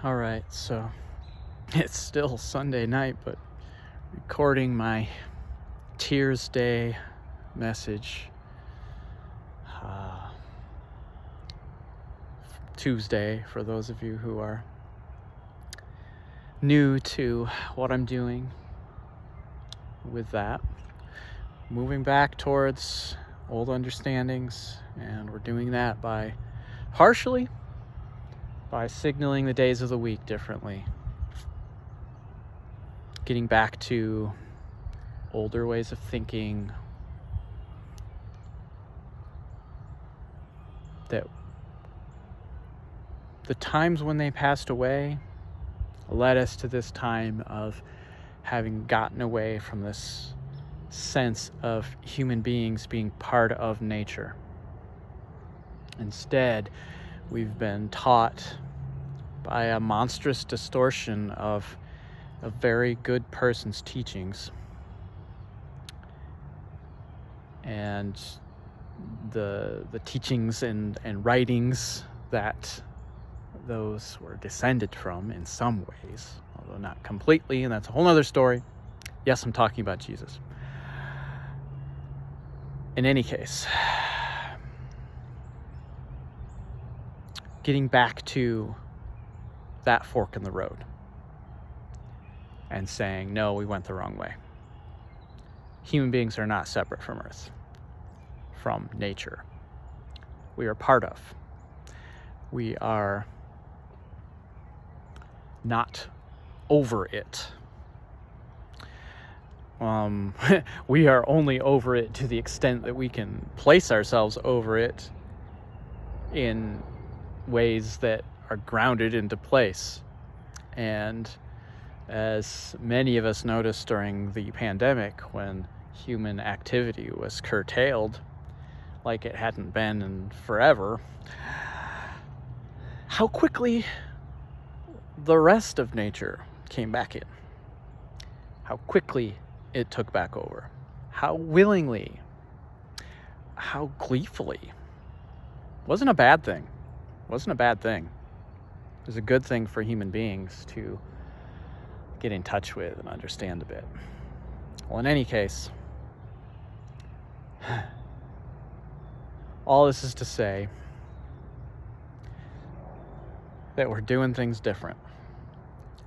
All right, so it's still Sunday night, but recording my Tears Day message Tuesday for those of you who are new to what I'm doing with that. Moving back towards old understandings, and we're doing that partially by signaling the days of the week differently. Getting back to older ways of thinking that the times when they passed away led us to this time of having gotten away from this sense of human beings being part of nature. Instead, we've been taught by a monstrous distortion of a very good person's teachings and the teachings and writings that those were descended from in some ways, although not completely, and that's a whole other story. Yes, I'm talking about Jesus. In any case, getting back to that fork in the road and saying, no, we went the wrong way. Human beings are not separate from Earth, from nature. We are part of. We are not over it. We are only over it to the extent that we can place ourselves over it in ways that are grounded into place. And as many of us noticed during the pandemic, when human activity was curtailed like it hadn't been in forever, how quickly the rest of nature came back in. How quickly it took back over. How willingly. How gleefully. Wasn't a bad thing. Wasn't a bad thing. It was a good thing for human beings to get in touch with and understand a bit. Well, in any case, all this is to say that we're doing things different.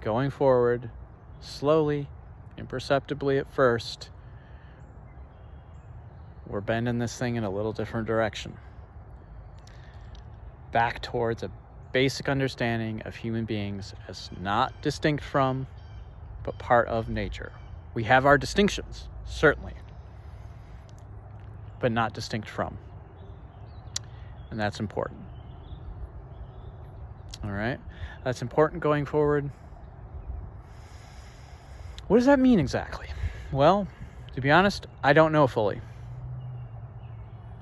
Going forward, slowly, imperceptibly at first, we're bending this thing in a little different direction. Back towards a basic understanding of human beings as not distinct from, but part of nature. We have our distinctions, certainly, but not distinct from. And that's important. All right? That's important going forward. What does that mean exactly? Well, to be honest, I don't know fully.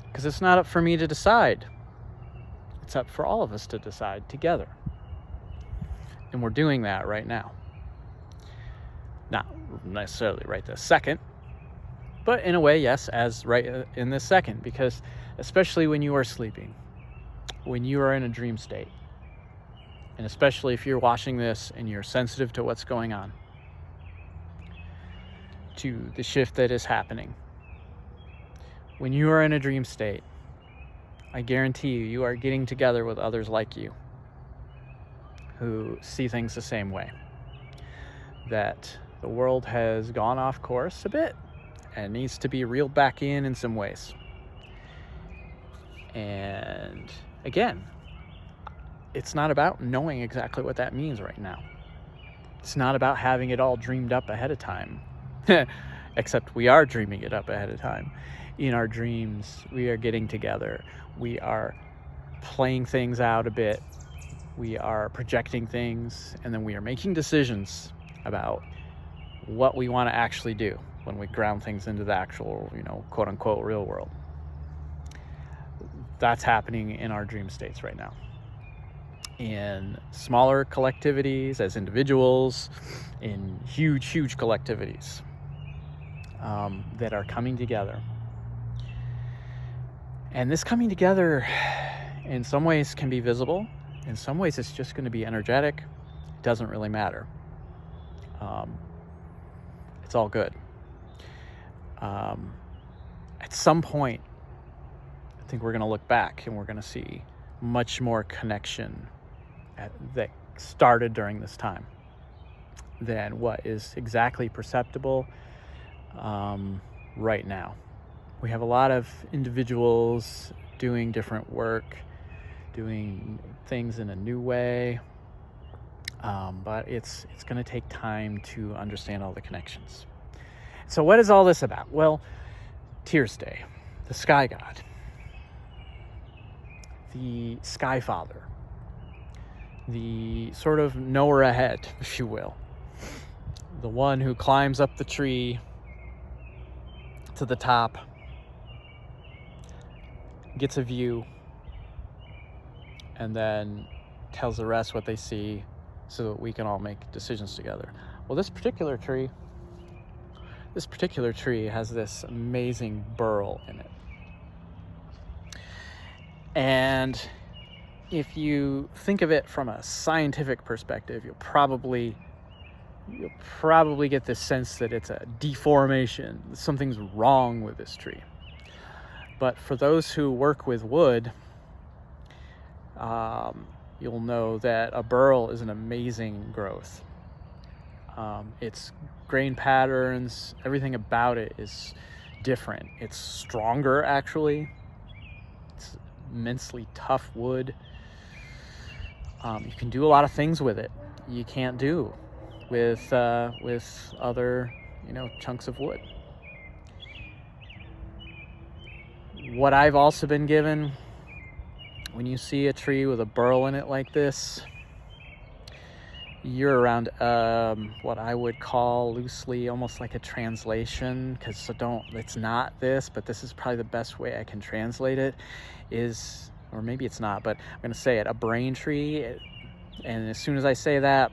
Because it's not up for me to decide. It's up for all of us to decide together. And we're doing that right now. Not necessarily right this second, but in a way, yes, as right in this second. Because especially when you are sleeping, when you are in a dream state, and especially if you're watching this and you're sensitive to what's going on, to the shift that is happening. When you are in a dream state, I guarantee you are getting together with others like you who see things the same way. That the world has gone off course a bit and needs to be reeled back in some ways. And again, it's not about knowing exactly what that means right now. It's not about having it all dreamed up ahead of time. Except we are dreaming it up ahead of time. In our dreams, we are getting together. We are playing things out a bit. We are projecting things, and then we are making decisions about what we want to actually do when we ground things into the actual, quote unquote, real world. That's happening in our dream states right now. In smaller collectivities, as individuals, in huge collectivities that are coming together. And this coming together in some ways can be visible. In some ways it's just going to be energetic. doesn't really matter. It's all good. At some point, I think we're going to look back and we're going to see much more connection that started during this time than what is exactly perceptible right now. We have a lot of individuals doing different work, doing things in a new way, but it's going to take time to understand all the connections. So what is all this about? Well, Tears Day, the sky god, the sky father, the sort of knower ahead, if you will, the one who climbs up the tree to the top, gets a view, and then tells the rest what they see so that we can all make decisions together. Well, this particular tree has this amazing burl in it. And if you think of it from a scientific perspective, you'll probably get this sense that it's a deformation, something's wrong with this tree. But for those who work with wood, you'll know that a burl is an amazing growth. Its grain patterns, everything about it is different. It's stronger, actually. It's immensely tough wood. You can do a lot of things with it you can't do with other, chunks of wood. What I've also been given, when you see a tree with a burl in it like this, you're around what I would call loosely almost like a translation, because it's not this, but this is probably the best way I can translate it, is, or maybe it's not, but I'm going to say it, a brain tree. And as soon as I say that,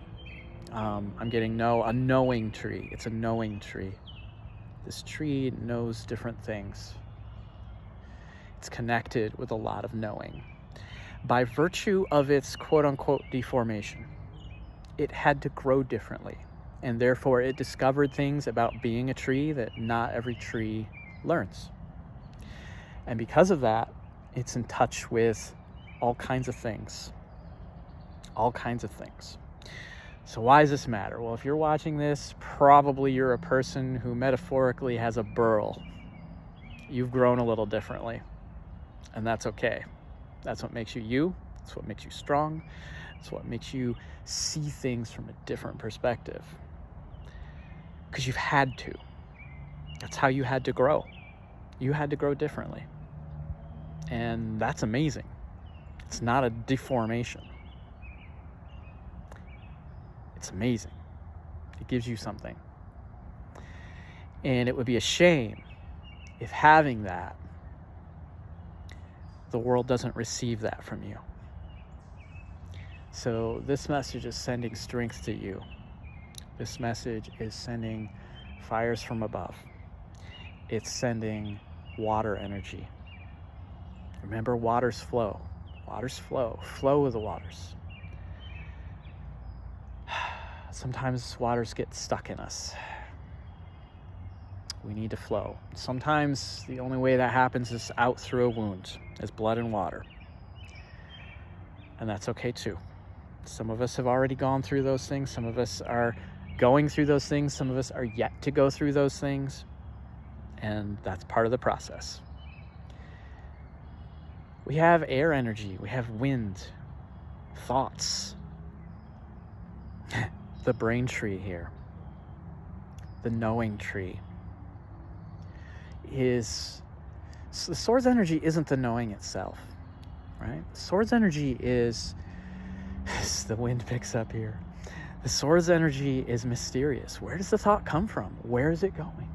I'm getting a knowing tree. It's a knowing tree. This tree knows different things. It's connected with a lot of knowing. By virtue of its quote-unquote deformation, it had to grow differently, and therefore it discovered things about being a tree that not every tree learns. And because of that, it's in touch with all kinds of things. So why does this matter? Well, if you're watching this, probably you're a person who metaphorically has a burl. You've grown a little differently, and that's okay. That's what makes you you. That's what makes you strong. That's what makes you see things from a different perspective. Because you've had to. That's how you had to grow. You had to grow differently. And that's amazing. It's not a deformation. It's amazing. It gives you something. And it would be a shame if having that, the world doesn't receive that from you. So this message is sending strength to you. This message is sending fires from above. It's sending water energy. Remember, waters flow. Waters flow. Flow with the waters. Sometimes waters get stuck in us. We need to flow. Sometimes the only way that happens is out through a wound, as blood and water. And that's okay too. Some of us have already gone through those things. Some of us are going through those things. Some of us are yet to go through those things. And that's part of the process. We have air energy. We have wind, thoughts. The brain tree here, the knowing tree, is the sword's energy isn't the knowing itself, right? The sword's energy is, as the wind picks up here, the sword's energy is mysterious. Where does the thought come from? Where is it going?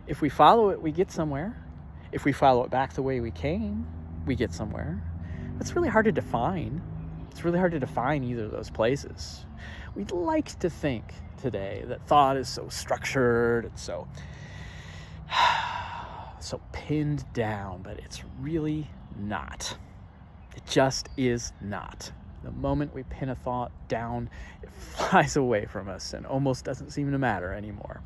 If we follow it, we get somewhere. If we follow it back the way we came, we get somewhere. It's really hard to define. It's really hard to define either of those places. We'd like to think today that thought is so structured and so pinned down, but it's really not. It just is not. The moment we pin a thought down, it flies away from us and almost doesn't seem to matter anymore.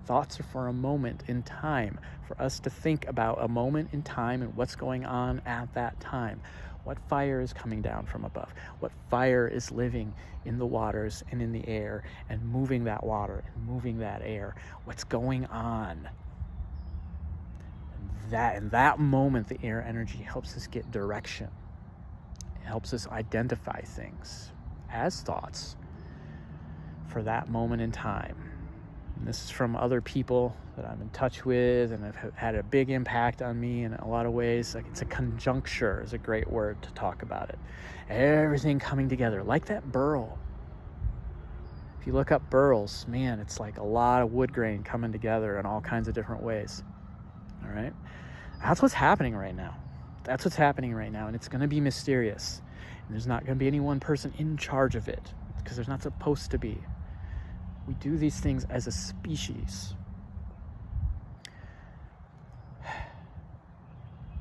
Thoughts are for a moment in time, for us to think about a moment in time and what's going on at that time. What fire is coming down from above? What fire is living in the waters and in the air and moving that water and moving that air? What's going on? And in that moment, the air energy helps us get direction. It helps us identify things as thoughts for that moment in time. And this is from other people that I'm in touch with and have had a big impact on me in a lot of ways. Like, it's a conjuncture is a great word to talk about it. Everything coming together, like that burl. If you look up burls, man, it's like a lot of wood grain coming together in all kinds of different ways. All right? That's what's happening right now. That's what's happening right now, and it's going to be mysterious. And there's not going to be any one person in charge of it, because there's not supposed to be. We do these things as a species.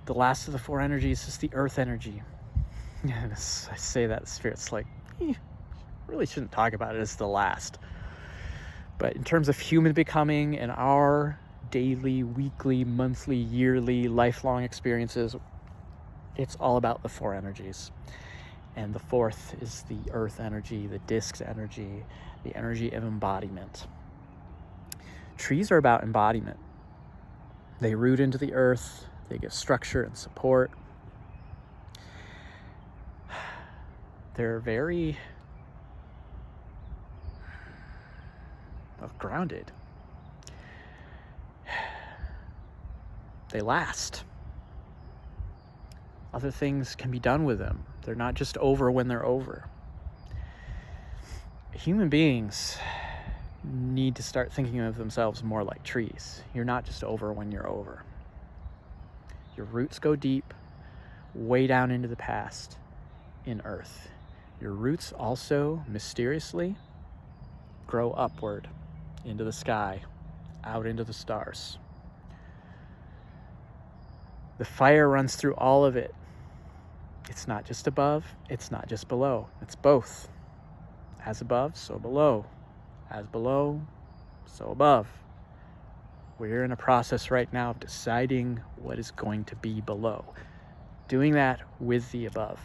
The last of the four energies is the earth energy. And I say that, Spirit's like, really shouldn't talk about it as the last. But in terms of human becoming and our daily, weekly, monthly, yearly, lifelong experiences, it's all about the four energies. And the fourth is the earth energy, the disk's energy, the energy of embodiment. Trees are about embodiment. They root into the earth, they give structure and support. They're very grounded. They last. Other things can be done with them. They're not just over when they're over. Human beings need to start thinking of themselves more like trees. You're not just over when you're over. Your roots go deep, way down into the past in earth. Your roots also mysteriously grow upward into the sky, out into the stars. The fire runs through all of it. It's not just above, it's not just below. It's both. As above, so below. As below, so above. We're in a process right now of deciding what is going to be below. Doing that with the above.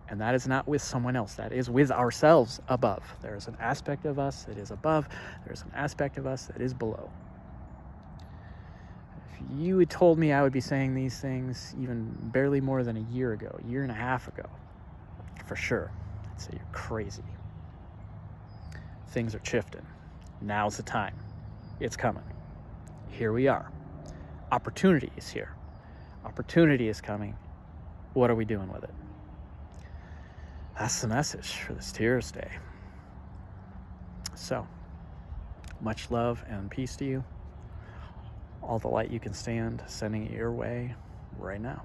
And that is not with someone else. That is with ourselves above. There is an aspect of us that is above. There's an aspect of us that is below. If you had told me I would be saying these things even barely more than a year ago, a year and a half ago, for sure, I'd say you're crazy. Things are shifting. Now's the time. It's coming. Here we are. Opportunity is here. Opportunity is coming. What are we doing with it? That's the message for this Tears Day. So, much love and peace to you. All the light you can stand, sending it your way right now.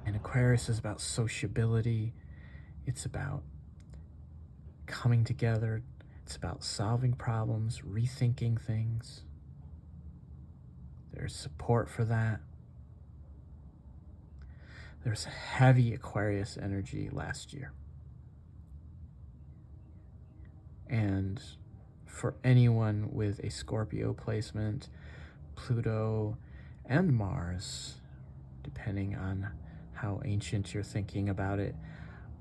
And Aquarius is about sociability. It's about coming together. It's about solving problems, rethinking things. There's support for that. There's heavy Aquarius energy last year. And for anyone with a Scorpio placement, Pluto and Mars, depending on how ancient you're thinking about it,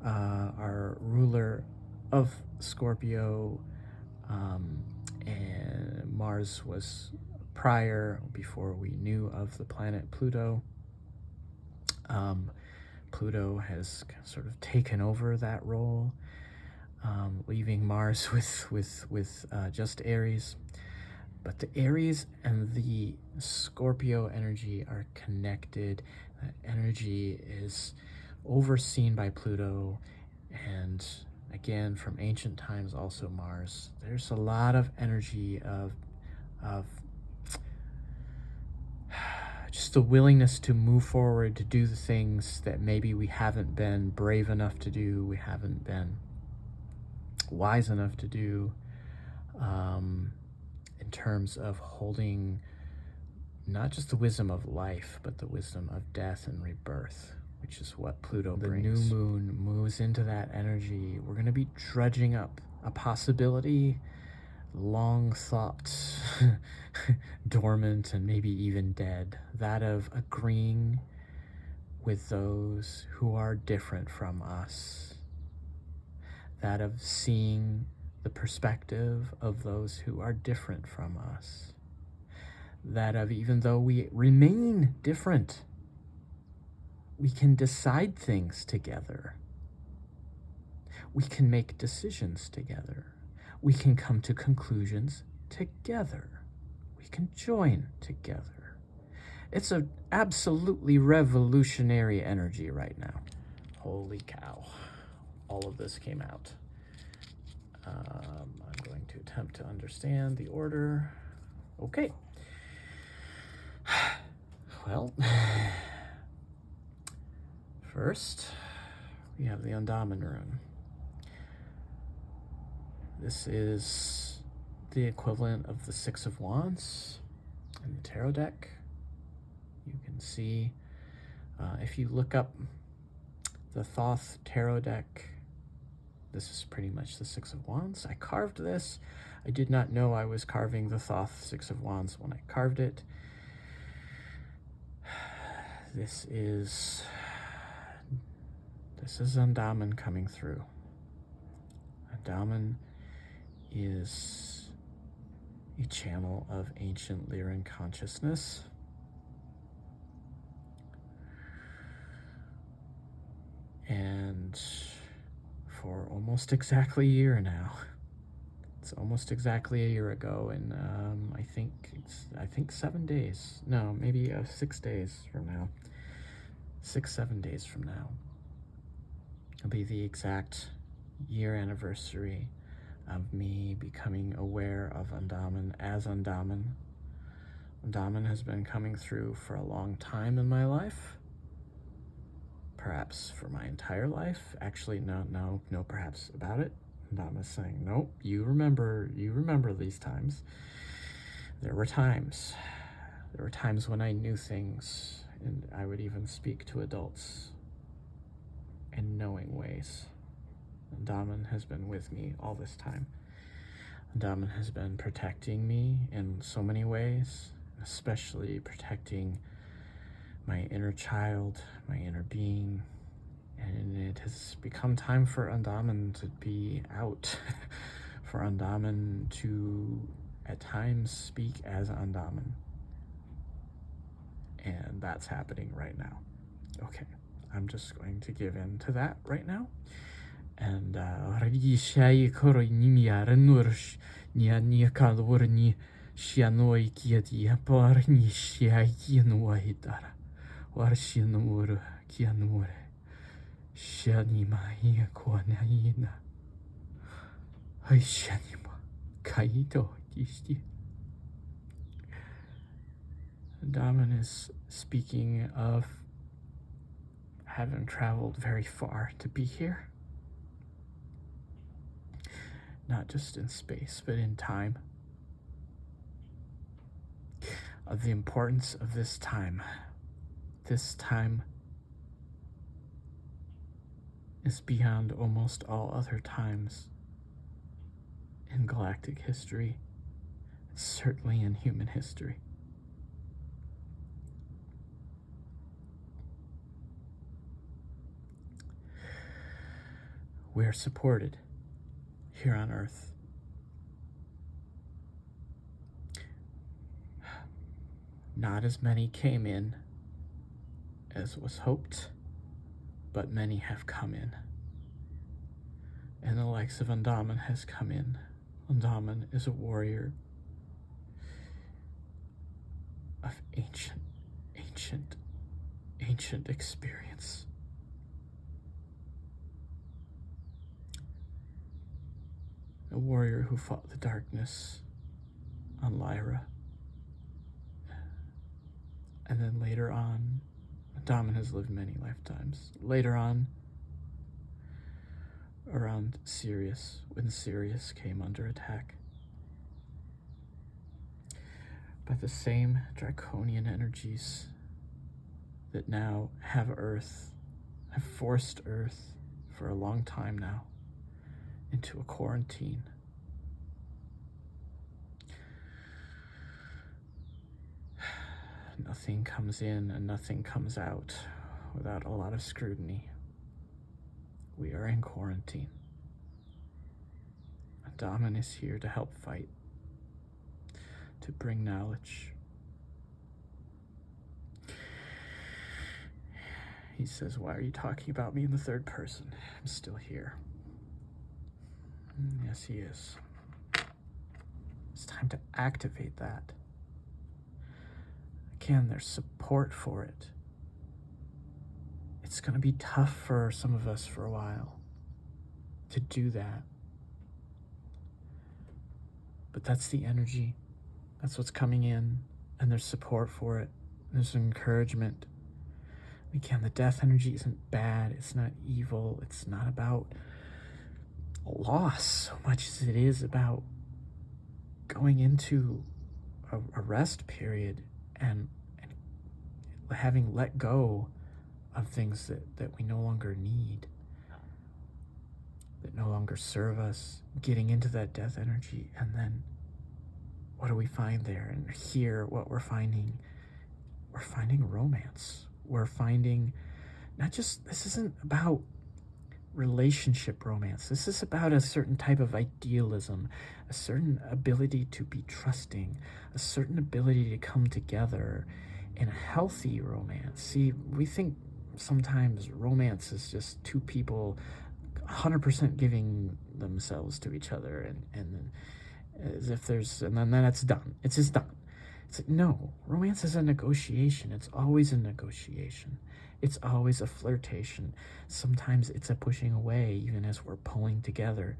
are ruler of Scorpio, and Mars was prior, before we knew of the planet Pluto. Pluto has sort of taken over that role, leaving Mars with just Aries. But the Aries and the Scorpio energy are connected. That energy is overseen by Pluto, and again, from ancient times, also Mars. There's a lot of energy of just the willingness to move forward, to do the things that maybe we haven't been brave enough to do, we haven't been wise enough to do, in terms of holding not just the wisdom of life, but the wisdom of death and rebirth. which is what Pluto the brings. new moon moves into that energy, we're going to be dredging up a possibility long thought, dormant, and maybe even dead, that of agreeing with those who are different from us, that of seeing the perspective of those who are different from us, that of even though we remain different, we can decide things together. We can make decisions together. We can come to conclusions together. We can join together. It's an absolutely revolutionary energy right now. Holy cow. All of this came out. I'm going to attempt to understand the order. Okay. Well, first, we have the Andaman rune. This is the equivalent of the Six of Wands in the tarot deck. You can see, if you look up the Thoth tarot deck, this is pretty much the Six of Wands. I carved this. I did not know I was carving the Thoth Six of Wands when I carved it. This is Andaman coming through. Andaman is a channel of ancient Lyran consciousness. And for almost exactly a year now, it's almost exactly a year ago, and I think 7 days, no, maybe 6 days from now, 7 days from now, it'll be the exact year anniversary of me becoming aware of Andaman as Andaman. Andaman has been coming through for a long time in my life. Perhaps for my entire life. Actually, no perhaps about it. Andaman is saying, nope, you remember these times. There were times when I knew things, and I would even speak to adults in knowing ways. Andaman has been with me all this time. Andaman has been protecting me in so many ways, especially protecting my inner child, my inner being, and it has become time for Andaman to be out, for Andaman to at times speak as Andaman. And that's happening right now. Okay, I'm just going to give in to that right now. And Andaman is speaking of having traveled very far to be here. Not just in space, but in time. Of the importance of this time. This time is beyond almost all other times in galactic history, certainly in human history. We are supported here on Earth. Not as many came in as was hoped, but many have come in. And the likes of Andaman has come in. Andaman is a warrior of ancient experience. A warrior who fought the darkness on Lyra. And then later on, Andaman has lived many lifetimes. Later on, around Sirius, when Sirius came under attack by the same draconian energies that now have Earth have forced Earth for a long time now into a quarantine. Nothing comes in and nothing comes out without a lot of scrutiny. We are in quarantine. Andaman is here to help fight, to bring knowledge. He says, "Why are you talking about me in the third person? I'm still here." Yes, he is. It's time to activate that. Again, there's support for it. It's going to be tough for some of us for a while to do that. But that's the energy. That's what's coming in. And there's support for it. There's encouragement. Again, the death energy isn't bad. It's not evil. It's not about loss so much as it is about going into a rest period and having let go of things that we no longer need, that no longer serve us, getting into that death energy. And then what do we find there? And here, what we're finding romance. We're finding not just, this isn't about relationship romance. This is about a certain type of idealism, a certain ability to be trusting, a certain ability to come together in a healthy romance. See, we think sometimes romance is just two people 100% giving themselves to each other, and as if there's, and then it's done. It's just done. It's like, no, romance is a negotiation. It's always a negotiation. It's always a flirtation. Sometimes it's a pushing away, even as we're pulling together.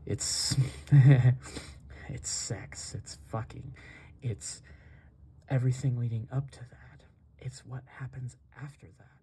It's it's sex. It's fucking. It's everything leading up to that. It's what happens after that.